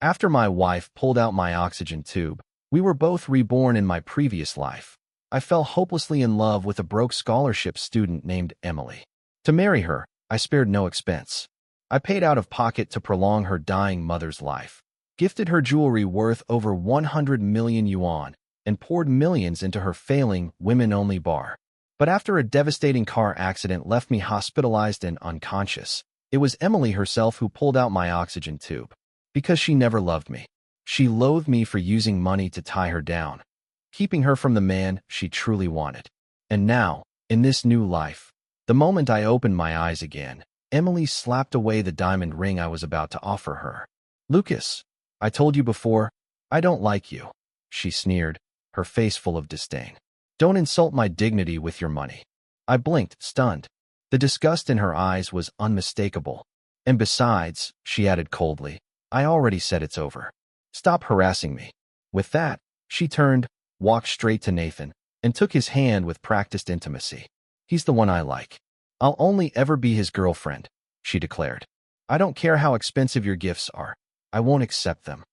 After my wife pulled out my oxygen tube, we were both reborn in my previous life. I fell hopelessly in love with a broke scholarship student named Emily. To marry her, I spared no expense. I paid out of pocket to prolong her dying mother's life, gifted her jewelry worth over 100 million yuan, and poured millions into her failing women-only bar. But after a devastating car accident left me hospitalized and unconscious, it was Emily herself who pulled out my oxygen tube. Because she never loved me. She loathed me for using money to tie her down, keeping her from the man she truly wanted. And now, in this new life, the moment I opened my eyes again, Emily slapped away the diamond ring I was about to offer her. "Lucas, I told you before, I don't like you," she sneered, her face full of disdain. "Don't insult my dignity with your money." I blinked, stunned. The disgust in her eyes was unmistakable. "And besides," she added coldly, "I already said it's over. Stop harassing me." With that, she turned, walked straight to Nathan, and took his hand with practiced intimacy. "He's the one I like. I'll only ever be his girlfriend," she declared. "I don't care how expensive your gifts are. I won't accept them."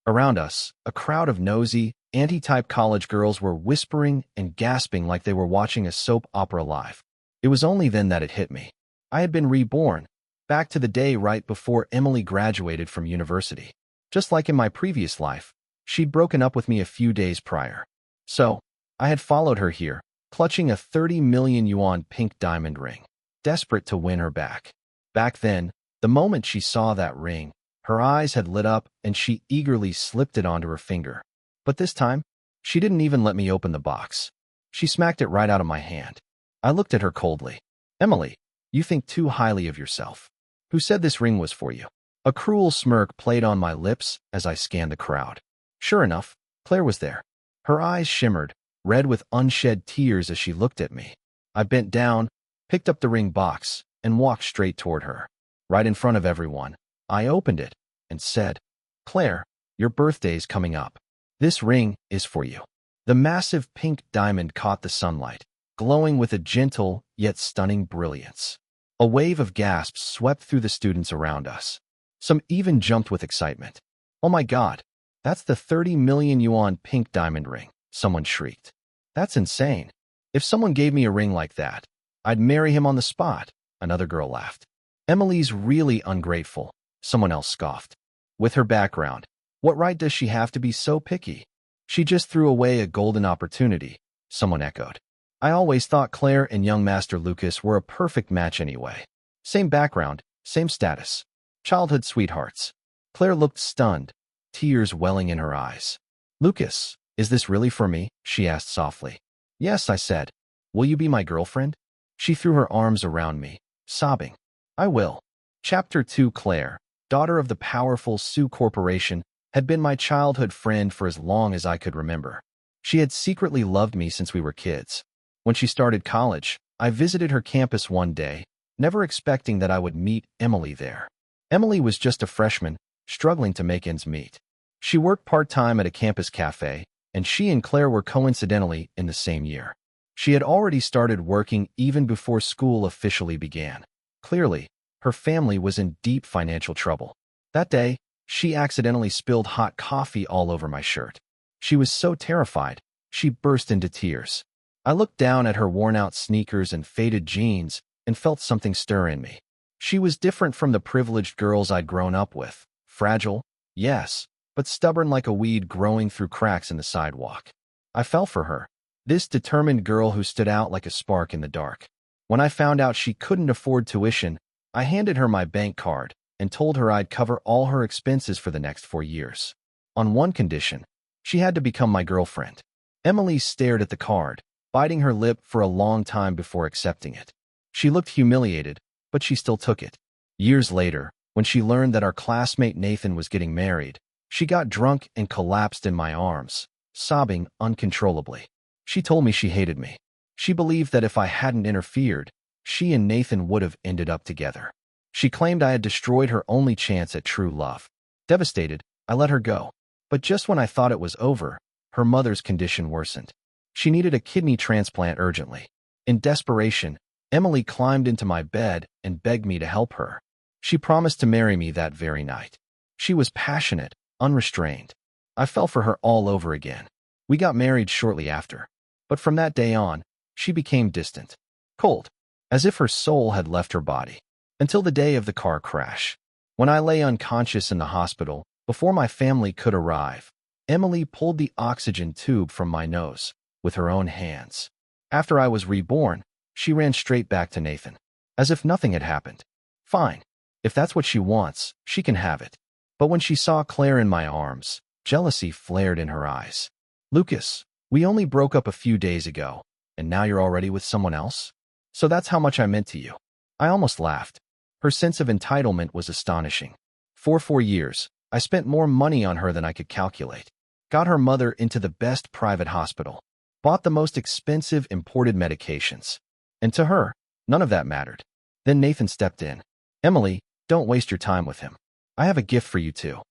Around us, a crowd of nosy, anti-type college girls were whispering and gasping like they were watching a soap opera live. It was only then that it hit me. I had been reborn, back to the day right before Emily graduated from university. Just like in my previous life, she'd broken up with me a few days prior. So, I had followed her here, clutching a 30 million yuan pink diamond ring, desperate to win her back. Back then, the moment she saw that ring, her eyes had lit up and she eagerly slipped it onto her finger. But this time, she didn't even let me open the box. She smacked it right out of my hand. I looked at her coldly. "Emily, you think too highly of yourself. Who said this ring was for you?" A cruel smirk played on my lips as I scanned the crowd. Sure enough, Claire was there. Her eyes shimmered, red with unshed tears as she looked at me. I bent down, picked up the ring box, and walked straight toward her. Right in front of everyone, I opened it and said, "Claire, your birthday's coming up. This ring is for you." The massive pink diamond caught the sunlight, glowing with a gentle yet stunning brilliance. A wave of gasps swept through the students around us. Some even jumped with excitement. "Oh my God, that's the 30 million yuan pink diamond ring," someone shrieked. "That's insane. If someone gave me a ring like that, I'd marry him on the spot," another girl laughed. "Emily's really ungrateful," someone else scoffed. "With her background, what right does she have to be so picky? She just threw away a golden opportunity," someone echoed. "I always thought Claire and young Master Lucas were a perfect match anyway. Same background, same status. Childhood sweethearts." Claire looked stunned, tears welling in her eyes. "Lucas, is this really for me?" she asked softly. "Yes," I said. "Will you be my girlfriend?" She threw her arms around me, sobbing. "I will." Chapter 2. Claire, daughter of the powerful Sue Corporation, had been my childhood friend for as long as I could remember. She had secretly loved me since we were kids. When she started college, I visited her campus one day, never expecting that I would meet Emily there. Emily was just a freshman, struggling to make ends meet. She worked part-time at a campus cafe, and she and Claire were coincidentally in the same year. She had already started working even before school officially began. Clearly, her family was in deep financial trouble. That day, she accidentally spilled hot coffee all over my shirt. She was so terrified, she burst into tears. I looked down at her worn-out sneakers and faded jeans and felt something stir in me. She was different from the privileged girls I'd grown up with. Fragile, yes, but stubborn like a weed growing through cracks in the sidewalk. I fell for her, this determined girl who stood out like a spark in the dark. When I found out she couldn't afford tuition, I handed her my bank card and told her I'd cover all her expenses for the next 4 years. On one condition, she had to become my girlfriend. Emily stared at the card, biting her lip for a long time before accepting it. She looked humiliated, but she still took it. Years later, when she learned that our classmate Nathan was getting married, she got drunk and collapsed in my arms, sobbing uncontrollably. She told me she hated me. She believed that if I hadn't interfered, she and Nathan would have ended up together. She claimed I had destroyed her only chance at true love. Devastated, I let her go. But just when I thought it was over, her mother's condition worsened. She needed a kidney transplant urgently. In desperation, Emily climbed into my bed and begged me to help her. She promised to marry me that very night. She was passionate, unrestrained. I fell for her all over again. We got married shortly after. But from that day on, she became distant, cold, as if her soul had left her body. Until the day of the car crash. When I lay unconscious in the hospital, before my family could arrive, Emily pulled the oxygen tube from my nose with her own hands. After I was reborn, she ran straight back to Nathan, as if nothing had happened. Fine. If that's what she wants, she can have it. But when she saw Claire in my arms, jealousy flared in her eyes. Lucas, we only broke up a few days ago, and now you're already with someone else? So that's how much I meant to you. I almost laughed. Her sense of entitlement was astonishing. For 4 years, I spent more money on her than I could calculate. Got her mother into the best private hospital. Bought the most expensive imported medications. And to her, none of that mattered. Then Nathan stepped in. Emily, don't waste your time with him. I have a gift for you too.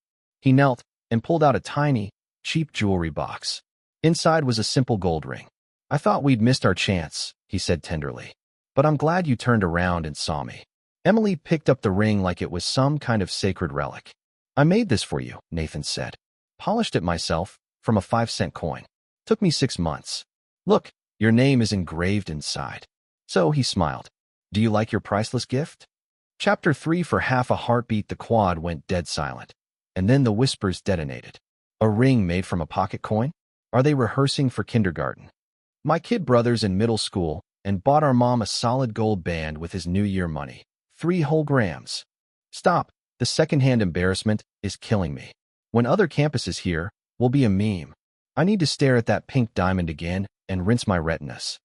He knelt and pulled out a tiny, cheap jewelry box. Inside was a simple gold ring. I thought we'd missed our chance, he said tenderly. But I'm glad you turned around and saw me. Emily picked up the ring like it was some kind of sacred relic. I made this for you, Nathan said. Polished it myself, from a 5-cent coin. Took me 6 months. Look, your name is engraved inside. So he smiled. Do you like your priceless gift? Chapter 3. For half a heartbeat the quad went dead silent. And then the whispers detonated. A ring made from a pocket coin? Are they rehearsing for kindergarten? My kid brother's in middle school and bought our mom a solid gold band with his New Year money. 3 whole grams. Stop. The secondhand embarrassment is killing me. When other campuses hear, we'll be a meme. I need to stare at that pink diamond again and rinse my retinas.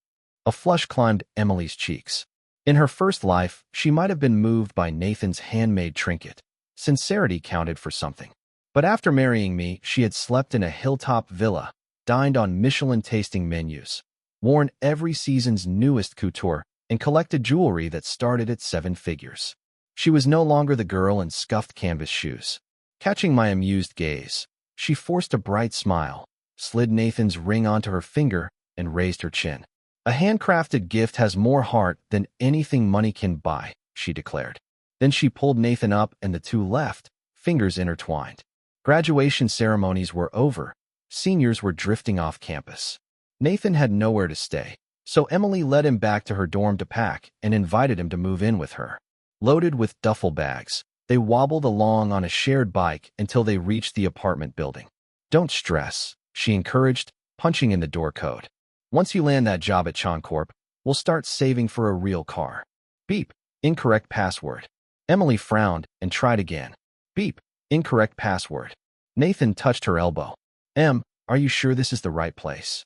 A flush climbed Emily's cheeks. In her first life, she might have been moved by Nathan's handmade trinket. Sincerity counted for something. But after marrying me, she had slept in a hilltop villa, dined on Michelin-tasting menus, worn every season's newest couture, and collected jewelry that started at 7 figures. She was no longer the girl in scuffed canvas shoes. Catching my amused gaze, she forced a bright smile, slid Nathan's ring onto her finger, and raised her chin. A handcrafted gift has more heart than anything money can buy, she declared. Then she pulled Nathan up and the two left, fingers intertwined. Graduation ceremonies were over. Seniors were drifting off campus. Nathan had nowhere to stay, so Emily led him back to her dorm to pack and invited him to move in with her. Loaded with duffel bags, they wobbled along on a shared bike until they reached the apartment building. Don't stress, she encouraged, punching in the door code. Once you land that job at Choncorp, we'll start saving for a real car. Beep. Incorrect password. Emily frowned and tried again. Beep. Incorrect password. Nathan touched her elbow. Are you sure this is the right place?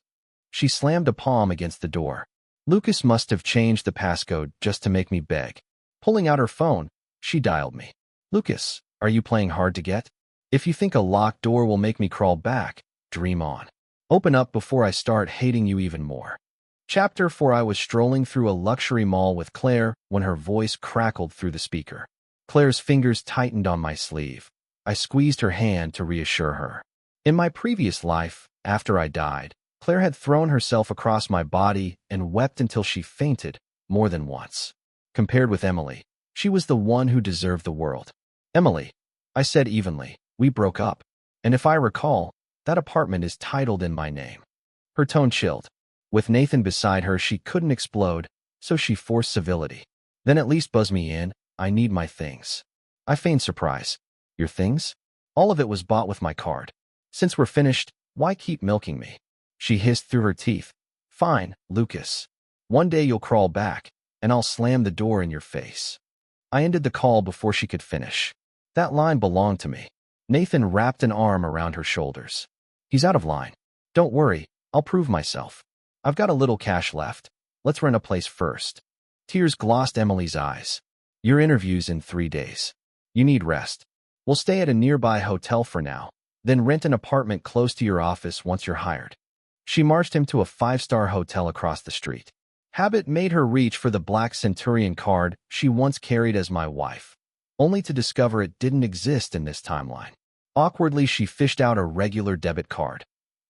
She slammed a palm against the door. Lucas must have changed the passcode just to make me beg. Pulling out her phone, she dialed me. Lucas, are you playing hard to get? If you think a locked door will make me crawl back, dream on. Open up before I start hating you even more. Chapter 4. I was strolling through a luxury mall with Claire when her voice crackled through the speaker. Claire's fingers tightened on my sleeve. I squeezed her hand to reassure her. In my previous life, after I died, Claire had thrown herself across my body and wept until she fainted more than once. Compared with Emily, she was the one who deserved the world. Emily, I said evenly, we broke up. And if I recall, that apartment is titled in my name. Her tone chilled. With Nathan beside her, she couldn't explode, so she forced civility. Then at least buzz me in, I need my things. I feigned surprise. Your things? All of it was bought with my card. Since we're finished, why keep milking me? She hissed through her teeth. Fine, Lucas. One day you'll crawl back, and I'll slam the door in your face. I ended the call before she could finish. That line belonged to me. Nathan wrapped an arm around her shoulders. He's out of line. Don't worry, I'll prove myself. I've got a little cash left. Let's rent a place first. Tears glossed Emily's eyes. Your interview's in 3 days. You need rest. We'll stay at a nearby hotel for now, then rent an apartment close to your office once you're hired. She marched him to a 5-star hotel across the street. Habit made her reach for the black Centurion card she once carried as my wife, only to discover it didn't exist in this timeline. Awkwardly, she fished out a regular debit card.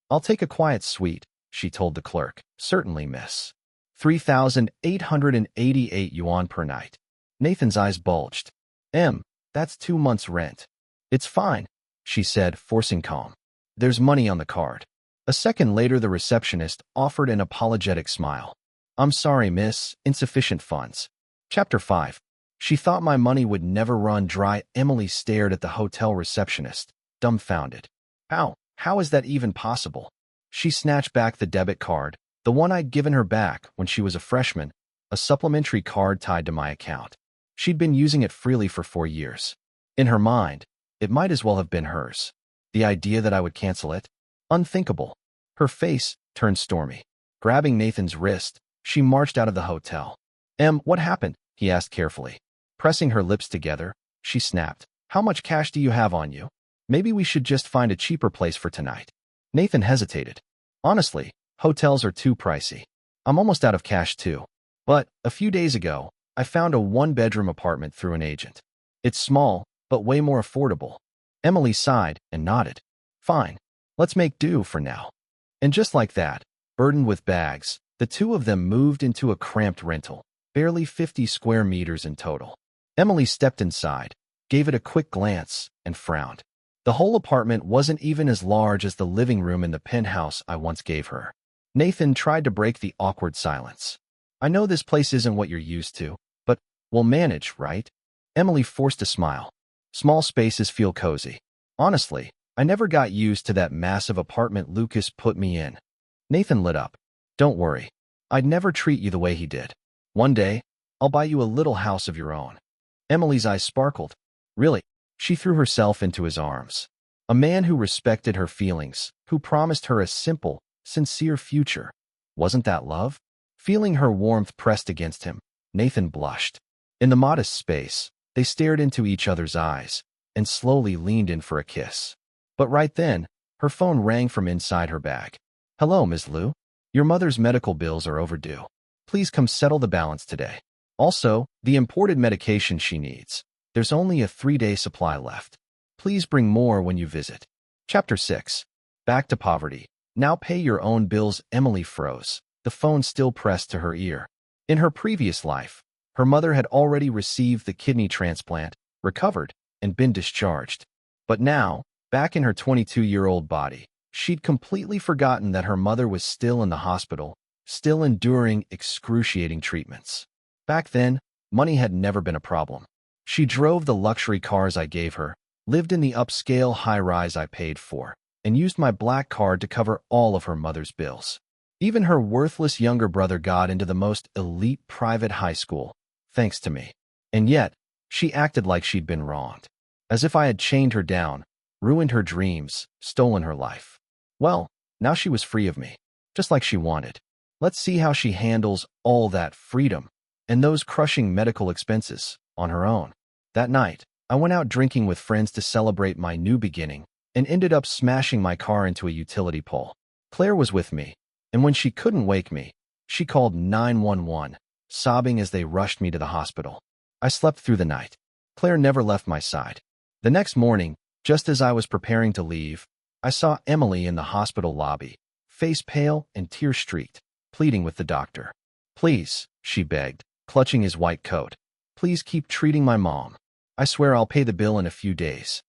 I'll take a quiet suite, she told the clerk. Certainly, miss. 3,888 yuan per night. Nathan's eyes bulged. That's 2 months' rent. It's fine. she said, forcing calm. There's money on the card. A second later, the receptionist offered an apologetic smile. I'm sorry, miss, insufficient funds. Chapter 5. She thought my money would never run dry. Emily stared at the hotel receptionist, dumbfounded. How is that even possible? She snatched back the debit card, the one I'd given her back when she was a freshman, a supplementary card tied to my account. She'd been using it freely for 4 years. In her mind, it might as well have been hers. The idea that I would cancel it? Unthinkable. Her face turned stormy. Grabbing Nathan's wrist, she marched out of the hotel. What happened? He asked carefully. Pressing her lips together, she snapped. How much cash do you have on you? Maybe we should just find a cheaper place for tonight. Nathan hesitated. Honestly, hotels are too pricey. I'm almost out of cash too. But a few days ago, I found a one-bedroom apartment through an agent. It's small, but way more affordable. Emily sighed and nodded. Fine. Let's make do for now. And just like that, burdened with bags, the two of them moved into a cramped rental, barely 50 square meters in total. Emily stepped inside, gave it a quick glance, and frowned. The whole apartment wasn't even as large as the living room in the penthouse I once gave her. Nathan tried to break the awkward silence. I know this place isn't what you're used to, but we'll manage, right? Emily forced a smile. Small spaces feel cozy. Honestly, I never got used to that massive apartment Lucas put me in. Nathan lit up. Don't worry. I'd never treat you the way he did. One day, I'll buy you a little house of your own. Emily's eyes sparkled. Really? She threw herself into his arms. A man who respected her feelings, who promised her a simple, sincere future. Wasn't that love? Feeling her warmth pressed against him, Nathan blushed. In the modest space, they stared into each other's eyes and slowly leaned in for a kiss. But right then, her phone rang from inside her bag. Hello, Ms. Liu. Your mother's medical bills are overdue. Please come settle the balance today. Also, the imported medication she needs. There's only a 3-day supply left. Please bring more when you visit. Chapter 6. Back to poverty. Now pay your own bills. Emily froze, the phone still pressed to her ear. In her previous life, her mother had already received the kidney transplant, recovered, and been discharged. But now, back in her 22-year-old body, she'd completely forgotten that her mother was still in the hospital, still enduring excruciating treatments. Back then, money had never been a problem. She drove the luxury cars I gave her, lived in the upscale high-rise I paid for, and used my black card to cover all of her mother's bills. Even her worthless younger brother got into the most elite private high school, thanks to me. And yet, she acted like she'd been wronged, as if I had chained her down, ruined her dreams, stolen her life. Well, now she was free of me, just like she wanted. Let's see how she handles all that freedom and those crushing medical expenses on her own. That night, I went out drinking with friends to celebrate my new beginning and ended up smashing my car into a utility pole. Claire was with me, and when she couldn't wake me, she called 911, sobbing as they rushed me to the hospital. I slept through the night. Claire never left my side. The next morning, just as I was preparing to leave, I saw Emily in the hospital lobby, face pale and tear-streaked, pleading with the doctor. Please, she begged, clutching his white coat. Please keep treating my mom. I swear I'll pay the bill in a few days.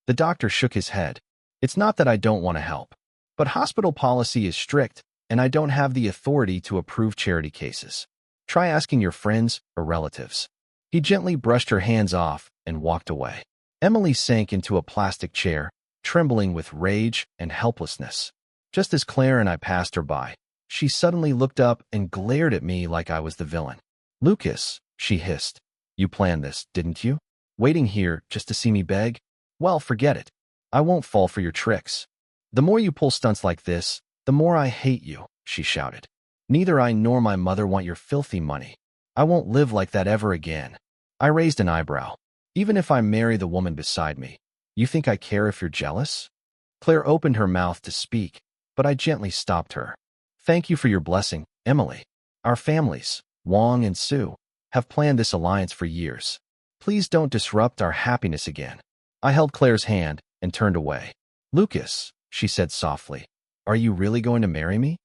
The doctor shook his head. It's not that I don't want to help, but hospital policy is strict, and I don't have the authority to approve charity cases. Try asking your friends or relatives. He gently brushed her hands off and walked away. Emily sank into a plastic chair, trembling with rage and helplessness. Just as Claire and I passed her by, she suddenly looked up and glared at me like I was the villain. Lucas, she hissed. You planned this, didn't you? Waiting here just to see me beg? Well, forget it. I won't fall for your tricks. The more you pull stunts like this, the more I hate you, she shouted. Neither I nor my mother want your filthy money. I won't live like that ever again. I raised an eyebrow. Even if I marry the woman beside me, you think I care if you're jealous? Claire opened her mouth to speak, but I gently stopped her. Thank you for your blessing, Emily. Our families, Wong and Sue, have planned this alliance for years. Please don't disrupt our happiness again. I held Claire's hand and turned away. Lucas, she said softly, are you really going to marry me?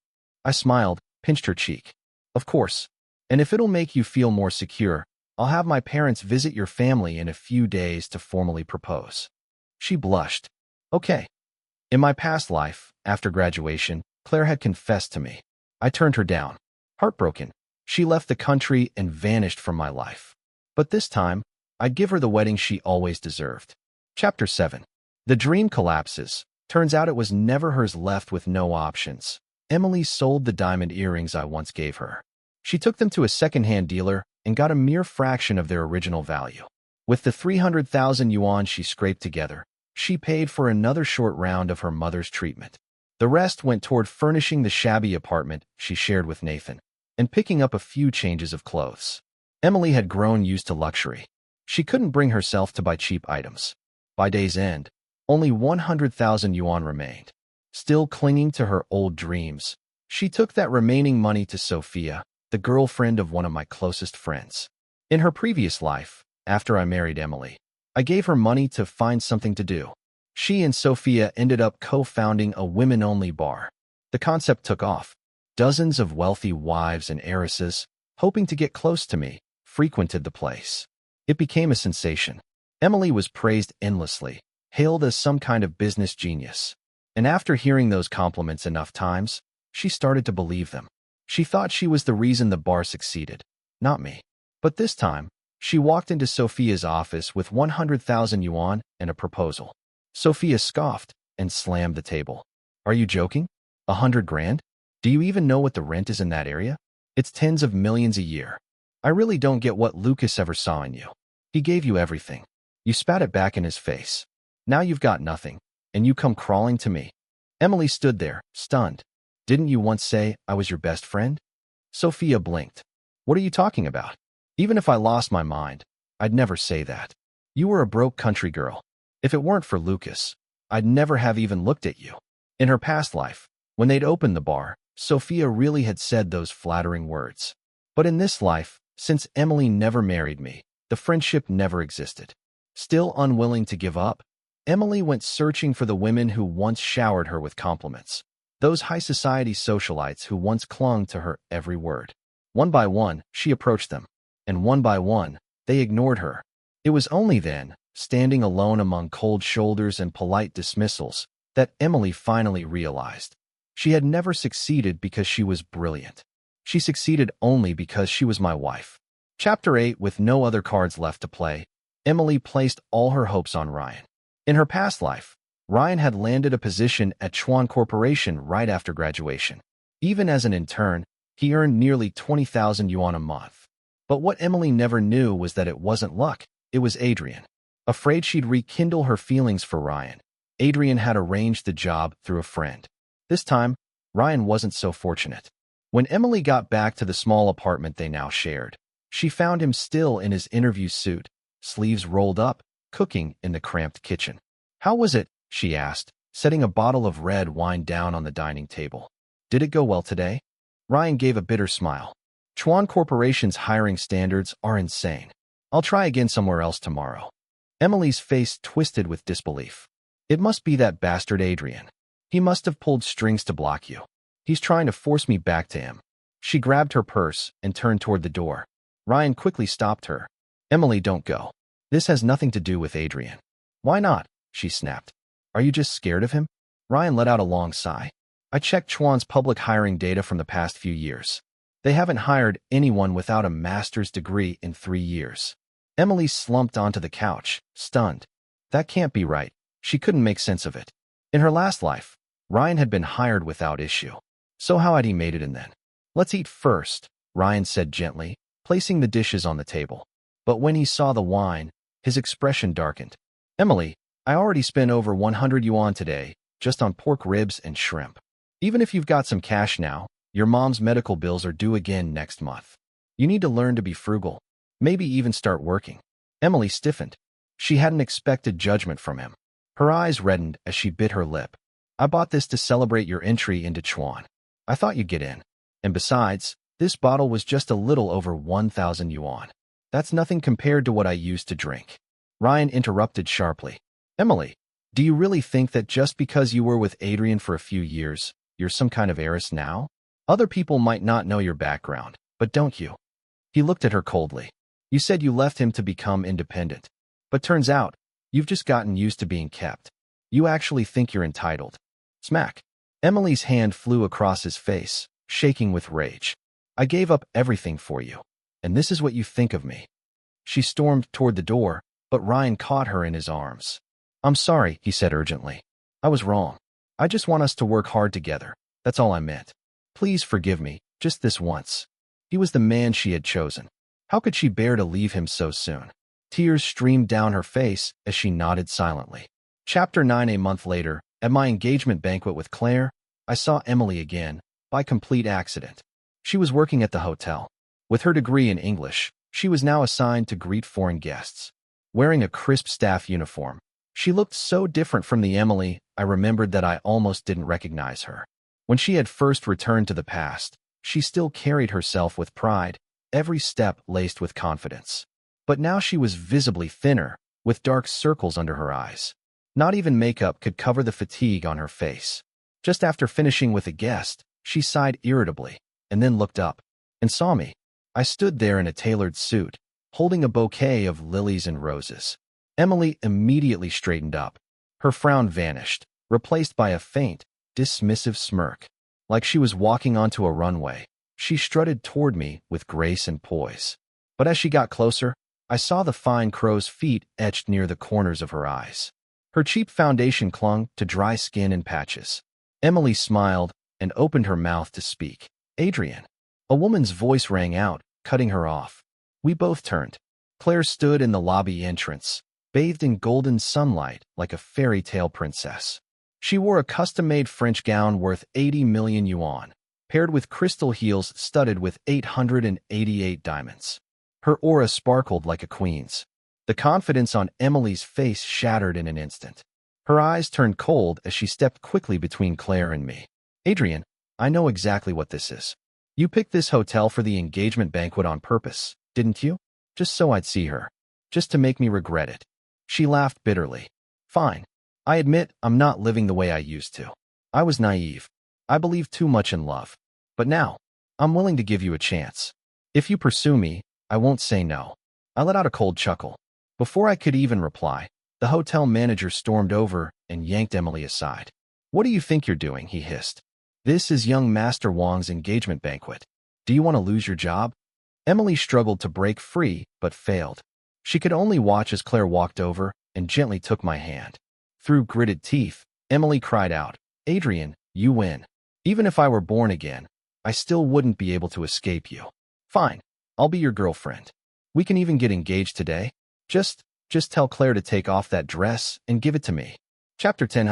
I smiled, pinched her cheek. Of course. And if it'll make you feel more secure, I'll have my parents visit your family in a few days to formally propose. She blushed. Okay. In my past life, after graduation, Claire had confessed to me. I turned her down. Heartbroken, she left the country and vanished from my life. But this time, I'd give her the wedding she always deserved. Chapter 7. The dream collapses. Turns out it was never hers, left with no options. Emily sold the diamond earrings I once gave her. She took them to a second-hand dealer and got a mere fraction of their original value. With the 300,000 yuan she scraped together, she paid for another short round of her mother's treatment. The rest went toward furnishing the shabby apartment she shared with Nathan and picking up a few changes of clothes. Emily had grown used to luxury. She couldn't bring herself to buy cheap items. By day's end, only 100,000 yuan remained. Still clinging to her old dreams, she took that remaining money to Sophia, the girlfriend of one of my closest friends. In her previous life, after I married Emily, I gave her money to find something to do. She and Sophia ended up co-founding a women-only bar. The concept took off. Dozens of wealthy wives and heiresses, hoping to get close to me, frequented the place. It became a sensation. Emily was praised endlessly, hailed as some kind of business genius. And after hearing those compliments enough times, she started to believe them. She thought she was the reason the bar succeeded, not me. But this time, she walked into Sophia's office with 100,000 yuan and a proposal. Sophia scoffed and slammed the table. Are you joking? 100 grand? Do you even know what the rent is in that area? It's tens of millions a year. I really don't get what Lucas ever saw in you. He gave you everything. You spat it back in his face. Now you've got nothing, and you come crawling to me. Emily stood there, stunned. Didn't you once say I was your best friend? Sophia blinked. What are you talking about? Even if I lost my mind, I'd never say that. You were a broke country girl. If it weren't for Lucas, I'd never have even looked at you. In her past life, when they'd opened the bar, Sophia really had said those flattering words. But in this life, since Emily never married me, the friendship never existed. Still unwilling to give up, Emily went searching for the women who once showered her with compliments. Those high society socialites who once clung to her every word. One by one, she approached them. And one by one, they ignored her. It was only then, standing alone among cold shoulders and polite dismissals, that Emily finally realized. She had never succeeded because she was brilliant. She succeeded only because she was my wife. Chapter 8. With no other cards left to play, Emily placed all her hopes on Ryan. In her past life, Ryan had landed a position at Chuan Corporation right after graduation. Even as an intern, he earned nearly 20,000 yuan a month. But what Emily never knew was that it wasn't luck, it was Adrian. Afraid she'd rekindle her feelings for Ryan, Adrian had arranged the job through a friend. This time, Ryan wasn't so fortunate. When Emily got back to the small apartment they now shared, she found him still in his interview suit, sleeves rolled up, cooking in the cramped kitchen. How was it? She asked, setting a bottle of red wine down on the dining table. Did it go well today? Ryan gave a bitter smile. Chuan Corporation's hiring standards are insane. I'll try again somewhere else tomorrow. Emily's face twisted with disbelief. It must be that bastard Adrian. He must have pulled strings to block you. He's trying to force me back to him. She grabbed her purse and turned toward the door. Ryan quickly stopped her. Emily, don't go. This has nothing to do with Adrian. Why not? She snapped. Are you just scared of him? Ryan let out a long sigh. I checked Chuan's public hiring data from the past few years. They haven't hired anyone without a master's degree in 3 years. Emily slumped onto the couch, stunned. That can't be right. She couldn't make sense of it. In her last life, Ryan had been hired without issue. So how had he made it in then? Let's eat first, Ryan said gently, placing the dishes on the table. But when he saw the wine, his expression darkened. Emily, I already spent over 100 yuan today, just on pork ribs and shrimp. Even if you've got some cash now, your mom's medical bills are due again next month. You need to learn to be frugal. Maybe even start working. Emily stiffened. She hadn't expected judgment from him. Her eyes reddened as she bit her lip. I bought this to celebrate your entry into Chuan. I thought you'd get in. And besides, this bottle was just a little over 1,000 yuan. That's nothing compared to what I used to drink. Ryan interrupted sharply. Emily, do you really think that just because you were with Adrian for a few years, you're some kind of heiress now? Other people might not know your background, but don't you? He looked at her coldly. You said you left him to become independent. But turns out, you've just gotten used to being kept. You actually think you're entitled. Smack. Emily's hand flew across his face, shaking with rage. I gave up everything for you. And this is what you think of me. She stormed toward the door, but Ryan caught her in his arms. I'm sorry, he said urgently. I was wrong. I just want us to work hard together. That's all I meant. Please forgive me, just this once. He was the man she had chosen. How could she bear to leave him so soon? Tears streamed down her face as she nodded silently. Chapter 9. A month later, at my engagement banquet with Claire, I saw Emily again, by complete accident. She was working at the hotel. With her degree in English, she was now assigned to greet foreign guests. Wearing a crisp staff uniform, she looked so different from the Emily I remembered that I almost didn't recognize her. When she had first returned to the past, she still carried herself with pride, every step laced with confidence. But now she was visibly thinner, with dark circles under her eyes. Not even makeup could cover the fatigue on her face. Just after finishing with a guest, she sighed irritably, and then looked up, and saw me. I stood there in a tailored suit, holding a bouquet of lilies and roses. Emily immediately straightened up. Her frown vanished, replaced by a faint, dismissive smirk. Like she was walking onto a runway, she strutted toward me with grace and poise. But as she got closer, I saw the fine crow's feet etched near the corners of her eyes. Her cheap foundation clung to dry skin in patches. Emily smiled and opened her mouth to speak. Adrian. A woman's voice rang out, cutting her off. We both turned. Claire stood in the lobby entrance, bathed in golden sunlight like a fairy tale princess. She wore a custom-made French gown worth 80 million yuan, paired with crystal heels studded with 888 diamonds. Her aura sparkled like a queen's. The confidence on Emily's face shattered in an instant. Her eyes turned cold as she stepped quickly between Claire and me. Adrian, I know exactly what this is. You picked this hotel for the engagement banquet on purpose, didn't you? Just so I'd see her. Just to make me regret it. She laughed bitterly. Fine. I admit I'm not living the way I used to. I was naive. I believed too much in love. But now, I'm willing to give you a chance. If you pursue me, I won't say no. I let out a cold chuckle. Before I could even reply, the hotel manager stormed over and yanked Emily aside. What do you think you're doing? He hissed. This is young Master Wang's engagement banquet. Do you want to lose your job? Emily struggled to break free, but failed. She could only watch as Claire walked over and gently took my hand. Through gritted teeth, Emily cried out, Adrian, you win. Even if I were born again, I still wouldn't be able to escape you. Fine, I'll be your girlfriend. We can even get engaged today. Just tell Claire to take off that dress and give it to me. Chapter 10.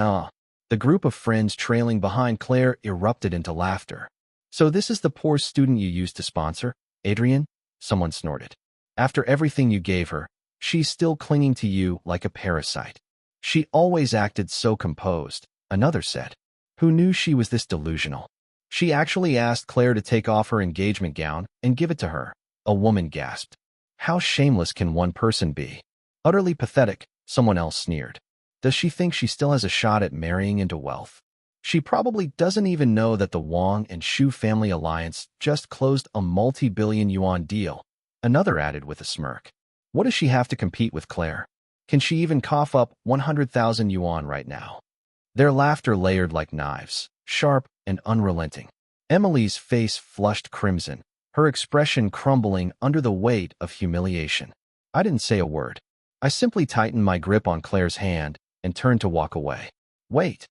The group of friends trailing behind Claire erupted into laughter. So this is the poor student you used to sponsor, Adrian? Someone snorted. After everything you gave her, she's still clinging to you like a parasite. She always acted so composed, another said. Who knew she was this delusional? She actually asked Claire to take off her engagement gown and give it to her. A woman gasped. How shameless can one person be? Utterly pathetic, someone else sneered. Does she think she still has a shot at marrying into wealth? She probably doesn't even know that the Wang and Shu family alliance just closed a multi-billion yuan deal. Another added with a smirk. What does she have to compete with Claire? Can she even cough up 100,000 yuan right now? Their laughter layered like knives, sharp and unrelenting. Emily's face flushed crimson, her expression crumbling under the weight of humiliation. I didn't say a word. I simply tightened my grip on Claire's hand and turned to walk away. Wait.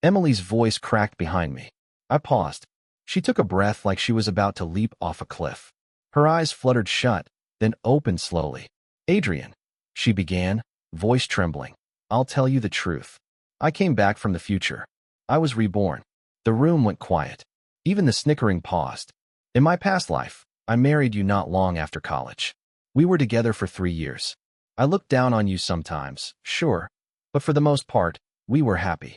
Emily's voice cracked behind me. I paused. She took a breath like she was about to leap off a cliff. Her eyes fluttered shut, then opened slowly. Adrian, she began, voice trembling. I'll tell you the truth. I came back from the future. I was reborn. The room went quiet. Even the snickering paused. In my past life, I married you not long after college. We were together for 3 years. I looked down on you sometimes, sure, but for the most part, we were happy.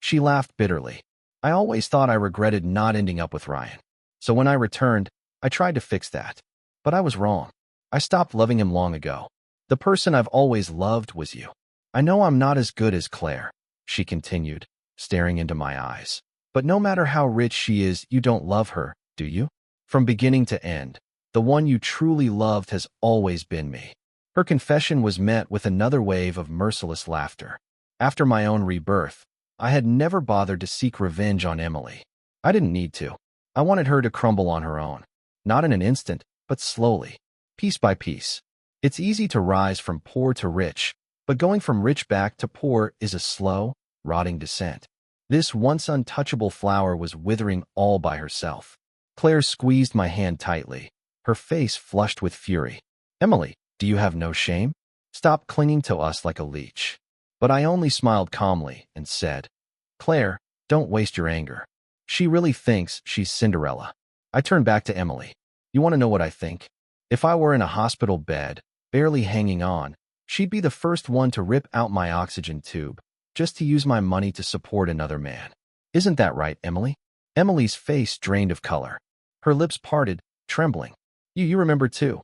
She laughed bitterly. I always thought I regretted not ending up with Ryan. So when I returned, I tried to fix that. But I was wrong. I stopped loving him long ago. The person I've always loved was you. I know I'm not as good as Claire, she continued, staring into my eyes. But no matter how rich she is, you don't love her, do you? From beginning to end, the one you truly loved has always been me. Her confession was met with another wave of merciless laughter. After my own rebirth, I had never bothered to seek revenge on Emily. I didn't need to. I wanted her to crumble on her own. Not in an instant, but slowly, piece by piece. It's easy to rise from poor to rich, but going from rich back to poor is a slow, rotting descent. This once untouchable flower was withering all by herself. Claire squeezed my hand tightly, her face flushed with fury. Emily, do you have no shame? Stop clinging to us like a leech. But I only smiled calmly and said, Claire, don't waste your anger. She really thinks she's Cinderella. I turned back to Emily. You want to know what I think? If I were in a hospital bed, barely hanging on, she'd be the first one to rip out my oxygen tube, just to use my money to support another man. Isn't that right, Emily? Emily's face drained of color. Her lips parted, trembling. You remember too.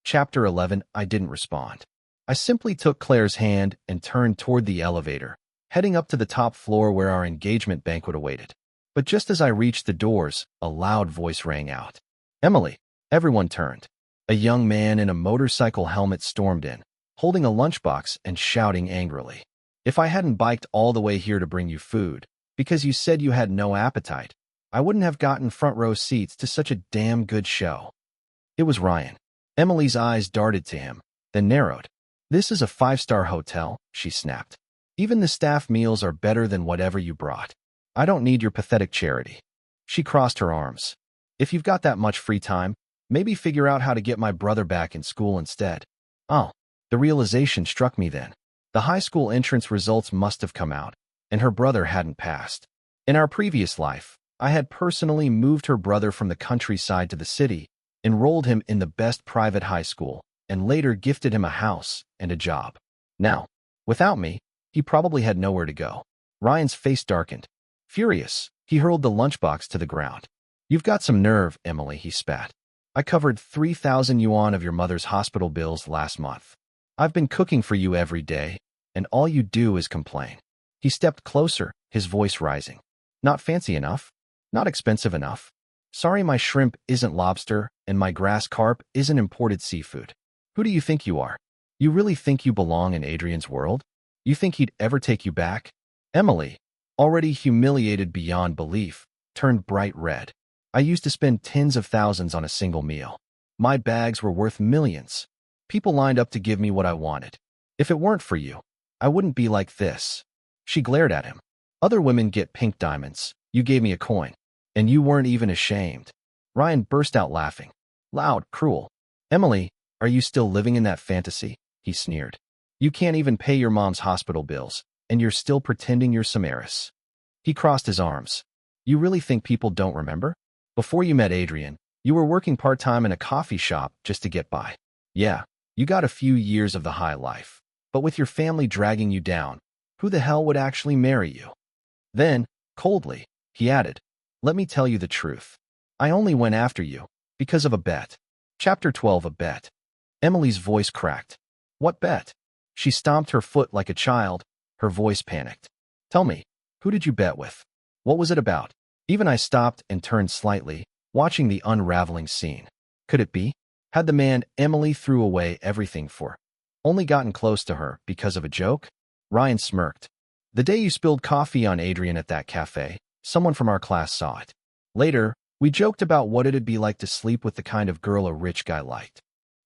Chapter 11. I didn't respond. I simply took Claire's hand and turned toward the elevator, heading up to the top floor where our engagement banquet awaited. But just as I reached the doors, a loud voice rang out. Emily! Everyone turned. A young man in a motorcycle helmet stormed in, holding a lunchbox and shouting angrily. If I hadn't biked all the way here to bring you food, because you said you had no appetite, I wouldn't have gotten front row seats to such a damn good show. It was Ryan. Emily's eyes darted to him, then narrowed. This is a 5-star hotel, she snapped. Even the staff meals are better than whatever you brought. I don't need your pathetic charity. She crossed her arms. If you've got that much free time, maybe figure out how to get my brother back in school instead. Oh, the realization struck me then. The high school entrance results must have come out, and her brother hadn't passed. In our previous life, I had personally moved her brother from the countryside to the city, enrolled him in the best private high school, and later gifted him a house and a job. Now, without me, he probably had nowhere to go. Ryan's face darkened. Furious, he hurled the lunchbox to the ground. You've got some nerve, Emily, he spat. I covered 3,000 yuan of your mother's hospital bills last month. I've been cooking for you every day, and all you do is complain. He stepped closer, his voice rising. Not fancy enough? Not expensive enough? Sorry my shrimp isn't lobster, and my grass carp isn't imported seafood. Who do you think you are? You really think you belong in Adrian's world? You think he'd ever take you back? Emily, already humiliated beyond belief, turned bright red. I used to spend tens of thousands on a single meal. My bags were worth millions. People lined up to give me what I wanted. If it weren't for you, I wouldn't be like this. She glared at him. Other women get pink diamonds. You gave me a coin. And you weren't even ashamed. Ryan burst out laughing. Loud, cruel. Emily, are you still living in that fantasy? He sneered. You can't even pay your mom's hospital bills, and you're still pretending you're Samaris. He crossed his arms. You really think people don't remember? Before you met Adrian, you were working part-time in a coffee shop just to get by. Yeah, you got a few years of the high life. But with your family dragging you down, who the hell would actually marry you? Then, coldly, he added, let me tell you the truth. I only went after you because of a bet. Chapter 12. A bet. Emily's voice cracked. What bet? She stomped her foot like a child, her voice panicked. Tell me, who did you bet with? What was it about? Even I stopped and turned slightly, watching the unraveling scene. Could it be? Had the man Emily threw away everything for only gotten close to her because of a joke? Ryan smirked. The day you spilled coffee on Adrian at that cafe, someone from our class saw it. Later, we joked about what it'd be like to sleep with the kind of girl a rich guy liked.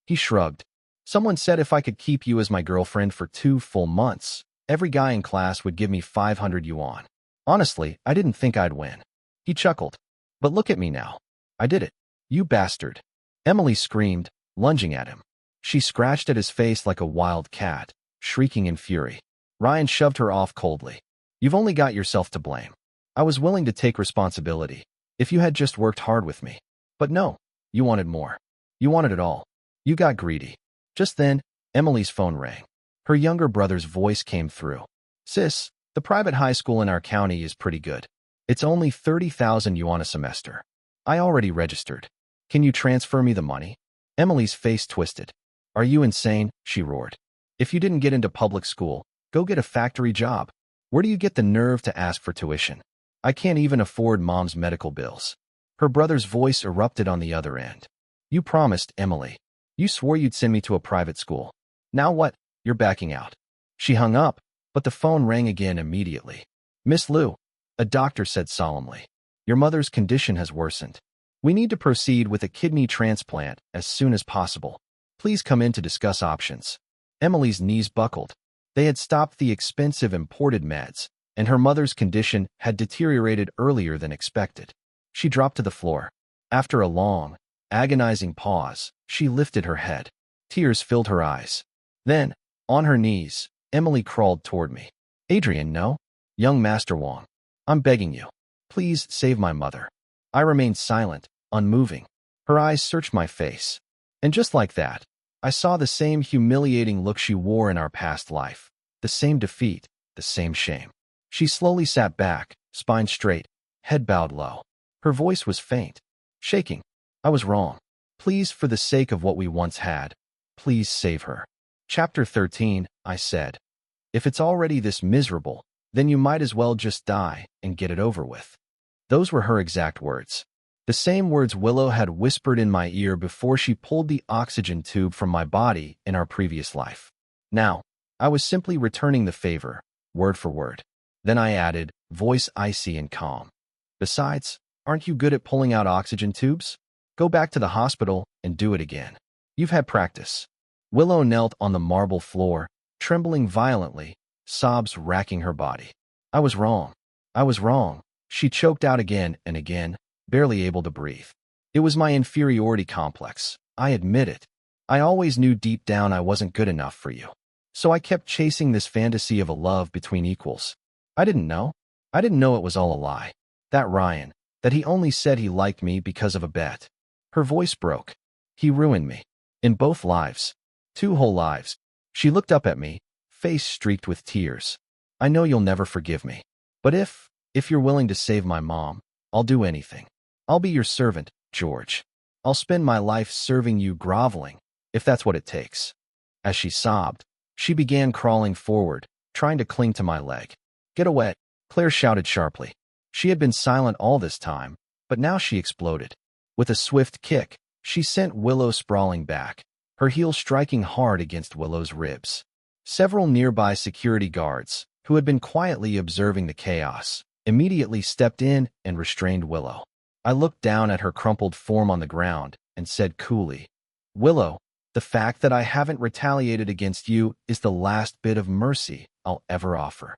He shrugged. Someone said if I could keep you as my girlfriend for 2 full months, every guy in class would give me 500 yuan. Honestly, I didn't think I'd win. He chuckled. But look at me now. I did it. You bastard. Emily screamed, lunging at him. She scratched at his face like a wild cat, shrieking in fury. Ryan shoved her off coldly. You've only got yourself to blame. I was willing to take responsibility if you had just worked hard with me. But no, you wanted more. You wanted it all. You got greedy. Just then, Emily's phone rang. Her younger brother's voice came through. Sis, the private high school in our county is pretty good. It's only 30,000 yuan a semester. I already registered. Can you transfer me the money? Emily's face twisted. Are you insane? She roared. If you didn't get into public school, go get a factory job. Where do you get the nerve to ask for tuition? I can't even afford mom's medical bills. Her brother's voice erupted on the other end. You promised, Emily. You swore you'd send me to a private school. Now what? You're backing out. She hung up, But the phone rang again immediately. Miss Liu, a doctor said solemnly, your mother's condition has worsened. We need to proceed with a kidney transplant as soon as possible. Please come in to discuss options. Emily's knees buckled. They had stopped the expensive imported meds, and her mother's condition had deteriorated earlier than expected. She dropped to the floor. After a long, agonizing pause, she lifted her head. Tears filled her eyes. Then, on her knees, Emily crawled toward me. Adrian, no. Young Master Wang. I'm begging you. Please save my mother. I remained silent, unmoving. Her eyes searched my face. And just like that, I saw the same humiliating look she wore in our past life. The same defeat, the same shame. She slowly sat back, spine straight, head bowed low. Her voice was faint, shaking. I was wrong. Please, for the sake of what we once had, please save her. Chapter 13, I said. If it's already this miserable, then you might as well just die and get it over with. Those were her exact words. The same words Willow had whispered in my ear before she pulled the oxygen tube from my body in our previous life. Now, I was simply returning the favor, word for word. Then I added, voice icy and calm. Besides, aren't you good at pulling out oxygen tubes? Go back to the hospital and do it again. You've had practice. Willow knelt on the marble floor, trembling violently, sobs racking her body. I was wrong. I was wrong. She choked out again and again, barely able to breathe. It was my inferiority complex. I admit it. I always knew deep down I wasn't good enough for you. So I kept chasing this fantasy of a love between equals. I didn't know. I didn't know it was all a lie. That Ryan, that he only said he liked me because of a bet. Her voice broke. He ruined me. In both lives. 2 whole lives. She looked up at me, face streaked with tears. I know you'll never forgive me. But if you're willing to save my mom, I'll do anything. I'll be your servant, George. I'll spend my life serving you, groveling, if that's what it takes. As she sobbed, she began crawling forward, trying to cling to my leg. Get away, Claire shouted sharply. She had been silent all this time, but now she exploded. With a swift kick, she sent Willow sprawling back, her heel striking hard against Willow's ribs. Several nearby security guards, who had been quietly observing the chaos, immediately stepped in and restrained Willow. I looked down at her crumpled form on the ground and said coolly, Willow, the fact that I haven't retaliated against you is the last bit of mercy I'll ever offer.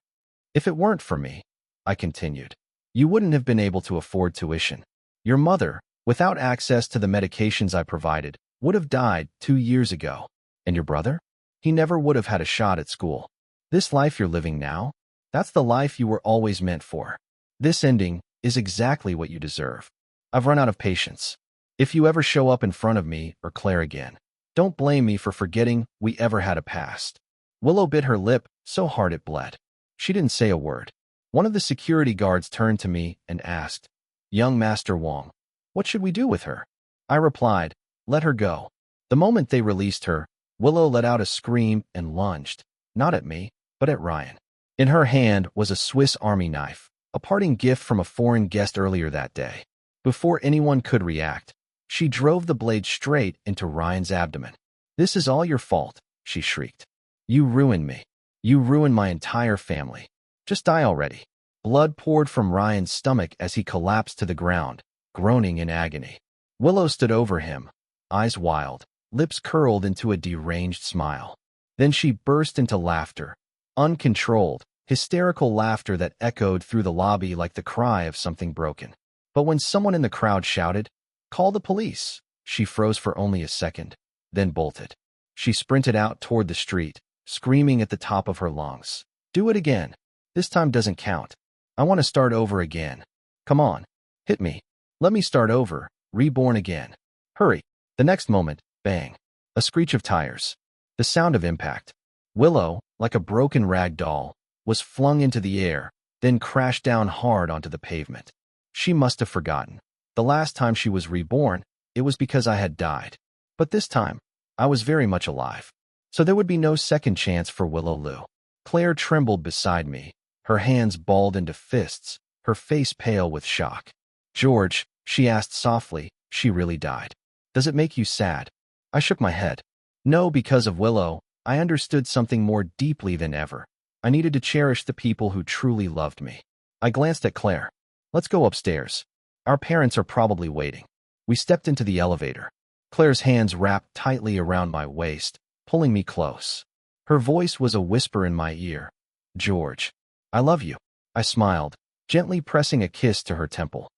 If it weren't for me, I continued, you wouldn't have been able to afford tuition. Your mother, without access to the medications I provided, would have died 2 years ago. And your brother? He never would have had a shot at school. This life you're living now, that's the life you were always meant for. This ending is exactly what you deserve. I've run out of patience. If you ever show up in front of me or Claire again, don't blame me for forgetting we ever had a past. Willow bit her lip so hard it bled. She didn't say a word. One of the security guards turned to me and asked, Young Master Wang, what should we do with her? I replied, let her go. The moment they released her, Willow let out a scream and lunged, not at me, but at Ryan. In her hand was a Swiss Army knife, a parting gift from a foreign guest earlier that day. Before anyone could react, she drove the blade straight into Ryan's abdomen. This is all your fault, she shrieked. You ruined me. You ruined my entire family. Just die already. Blood poured from Ryan's stomach as he collapsed to the ground, groaning in agony. Willow stood over him, eyes wild, lips curled into a deranged smile. Then she burst into laughter, uncontrolled, hysterical laughter that echoed through the lobby like the cry of something broken. But when someone in the crowd shouted, Call the police, she froze for only a second, then bolted. She sprinted out toward the street, screaming at the top of her lungs. Do it again. This time doesn't count. I want to start over again. Come on. Hit me. Let me start over, reborn again. Hurry. The next moment, bang. A screech of tires. The sound of impact. Willow, like a broken rag doll, was flung into the air, then crashed down hard onto the pavement. She must have forgotten. The last time she was reborn, it was because I had died. But this time, I was very much alive. So there would be no second chance for Willow Liu. Claire trembled beside me, her hands balled into fists, her face pale with shock. George, she asked softly, she really died. Does it make you sad? I shook my head. No, because of Willow, I understood something more deeply than ever. I needed to cherish the people who truly loved me. I glanced at Claire. Let's go upstairs. Our parents are probably waiting. We stepped into the elevator. Claire's hands wrapped tightly around my waist, pulling me close. Her voice was a whisper in my ear. George, I love you. I smiled, gently pressing a kiss to her temple.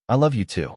I love you too.